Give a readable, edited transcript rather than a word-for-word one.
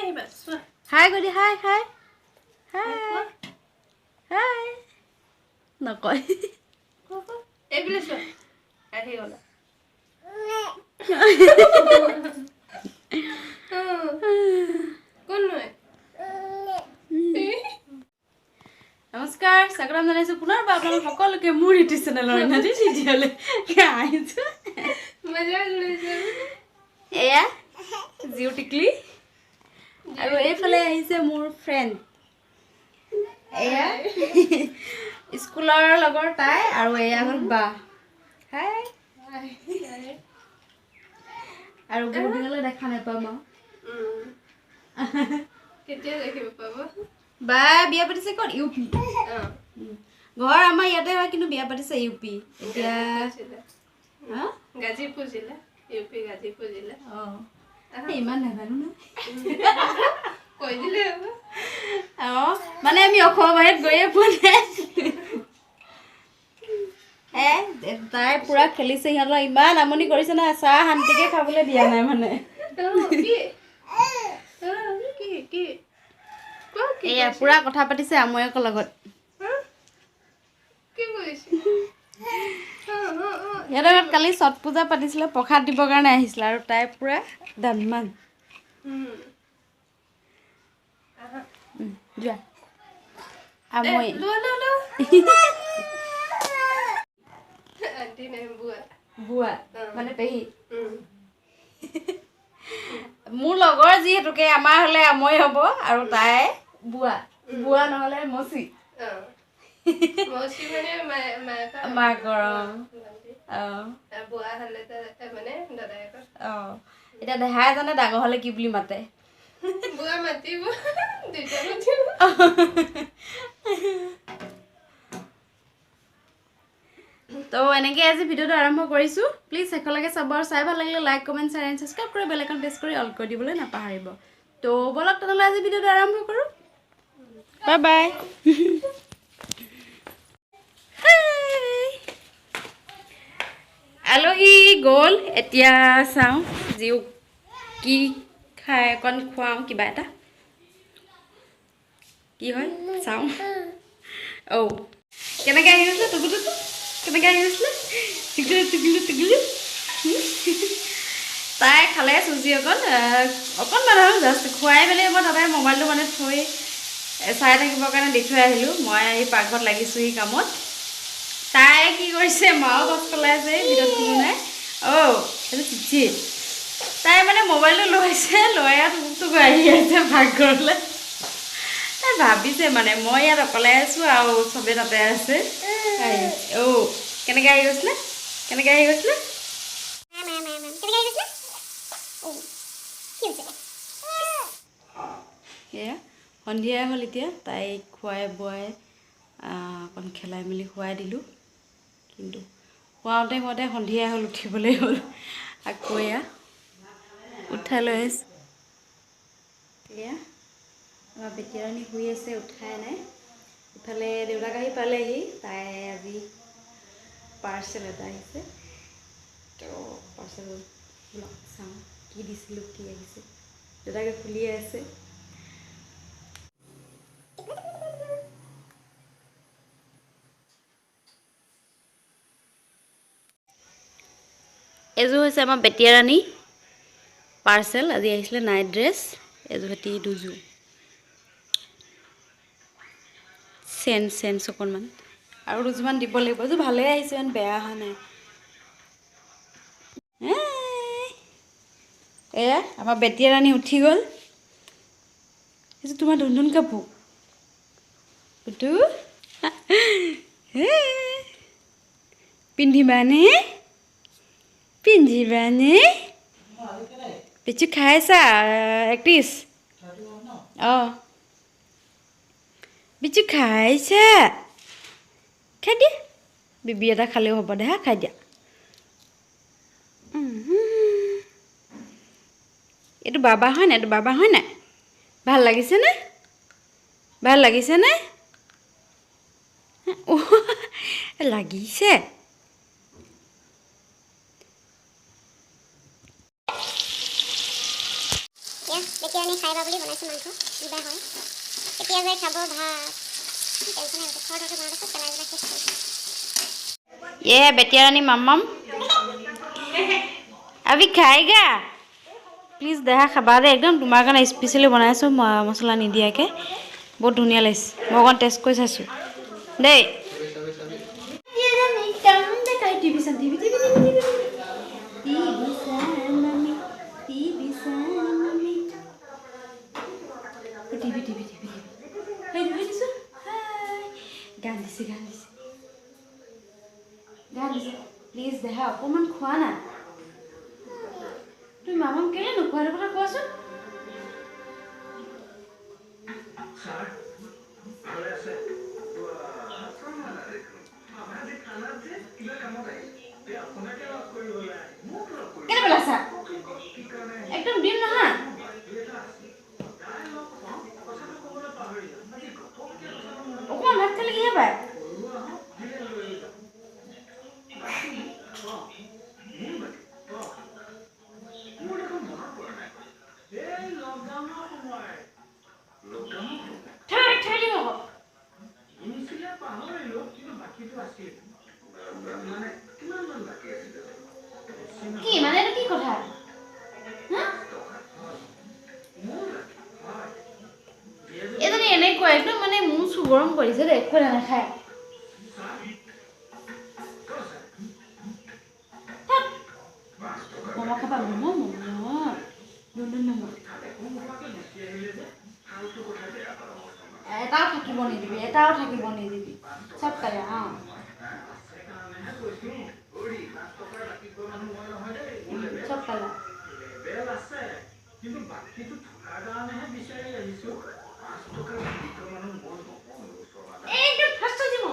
Hi, Goody. Hi. Hi. Hi. Nokoi. নমস্কাৰ স্বাগতম জনাইছো পুনৰবাৰ আপোনালোক সকলোকে মোৰ ইউটিউব চেনেলৰ নাজি ভিডিঅ'লৈ আহিছো এয়া জিও টিকলি আৰু এইফালে আহিছে মোৰ ফ্ৰেণ্ড এয়া স্কুলৰ লগৰ তাই আৰু এয়া হ'ল বা হাই আৰু বহুত দিনলৈ দেখা নাপাম কেতিয়া দেখিব পাব বা বিয়া পাতিছে ক'ত ইউপি ঘৰ আমাৰ ইয়াতে হয় কিন্তু বিয়া পাতিছে ইউপি এতিয়া গাজীপুৰ জিলা ইউপি গাজীপুৰ জিলা ইমান নাজানো না কৈ দিলে মানে আমি অসমৰ বাহিৰত গৈয়ে পোৱা নাই তাই পুৰা খেলিছে সিহঁতৰ ইমান আমনি কৰিছে না চাহ শান্তিকে খাবলৈ দিয়া নাই মানে এয়া পুৰা কথা পাতিছে আময়েকৰ লগত সিহঁতৰ কালি ছট পূজা পাতিছিলে প্ৰসাদ দিবৰ কাৰণে আহিছিলে আৰু তাই পুৰা দানমান যোৱা আময়ে বুৱা মানে পেহী মোৰ লগৰ যিহেতুকে আমাৰ হ'লে আমৈ হ'ব আৰু তাই বুৱা বুৱা নহ'লে মচি মৌচি মানে মাকৰ বুঢ়া হ'লে মানে দাদায়েকৰ এতিয়া দেহাই জানে ডাঙৰ হ'লে কি বুলি মাতে বুঢ়া মাতিব দুইটা মাতিব তো এনেকৈ আজি ভিডিঅ'টো আৰম্ভ কৰিছোঁ প্লিজ শেষলৈকে চাব আৰু চাই ভাল লাগিলে like comment share and subscribe কৰি বেল আইকন প্ৰেছ কৰি অল কৰি দিবলৈ নাপাহৰিব তো ব'লক তেনেহ'লে আজি ভিডিঅ'টো আৰম্ভ কৰোঁ বাই বাই আলহী গ'ল এতিয়া চাওঁ জীওক কি খাই অকণ খুৱাওঁ কিবা এটা কি হয় চাওঁ কেনেকৈ আহি গৈছিলে টুকুটো কেনেকৈ আহি গৈছিলে টিকলি টিকলি তাই খালে চুজি অকণমান আৰু জাষ্ট খুৱাই মেলি মই তাতে মোবাইলটো মানে থৈ চাই থাকিবৰ কাৰণে দি থৈ আহিলোঁ মই আহি পাকঘৰত লাগিছোঁহি কামত তাই কি কৰিছে মাও ভাত পেলাইছে ভিতৰত কোনো নাই সেইটো চিঠি তাই মানে মোবাইলটো লৈছে লৈ টুক আহি আছে পাকঘৰলৈ তাই ভাবিছে মানে মই ইয়াত অকলে আছোঁ আৰু চবেই তাতে আছে কেনেকৈ আহি গৈছিলে কেনেকৈ আহি গৈছিলে এয়া সন্ধিয়া হ'ল এতিয়া তাইক খুৱাই বোৱাই অকণ খেলাই মেলি খুৱাই দিলোঁ কিন্তু খুৱাওঁতে সন্ধিয়া হ'ল উঠিবলৈ হ'ল আকৌ এয়া উঠাই লৈ আহিছোঁ এয়া আমাৰ বেটিয়াৰণী শুই আছে উঠাই নাই ইফালে দেউতাক আহি পালেহি তাই আজি পাৰ্চেল এটা আহিছে তো পাৰ্চেল চাওঁ কি দিছিলোঁ কি আহিছে দেউতাকে খুলিয়ে আছে এযোৰ হৈছে আমাৰ বেটিয়াৰাণী পাৰ্চেল আজি আহিছিলে নাইট ড্ৰেছ এযোৰ সৈতে দুযোৰ চেঞ্চ অকণমান আৰু দুযোৰমান দিব লাগিব এযোৰ ভালেই আহিছে ইমান বেয়া অহা নাই এয়া আমাৰ বেটিয়াৰাণী উঠি গ'ল এইযোৰ তোমাৰ ধুন কাপোৰ উঠু পিন্ধিবানে পিছু খাইছা একত্ৰিছ বিচু খাইছা খাই দিয়া বিবি এটা খালেও হ'ব দে হা খাই দিয়া এইটো বাবা হয় নাই ভাল লাগিছেনে লাগিছে বেটিয়নী খাইবা বুলি বনাইছোঁ মাংস কিবা হয় এতিয়া যে খাব ভাত টেনশ্যনে হৈছে খৰটো বনাইছোঁ পেলাই পেলাই শেষ কৰিছোঁ ये है बेटिया रानी मम्मम अभी खाएगा प्लीज देखा खाबा दे एकदम तुम्हार कारण स्पेशली बनाइছো मसला निदियाके बहुत धुनिया লাগিছে মই অকণ টেষ্ট কৰি চাইছো দেই প্লিজ দেখা অকণমান খোৱা না তুমি মামাক কেলে নোখোৱাৰ কথা কোৱাচোন কেলে পেলাইছা একদম দিম নহয় অকণমান ভাত খালে কিহে পায় কি মানে এটা কি কথা এজনী এনেকুৱা একদম মানে মোৰ চু গৰম কৰিছে দেই একো নাখায় মমা খাবা মমা এটাও থাকিব নিদিবি চব কালে চব কালা একদম ফাৰ্ষ্ট দিব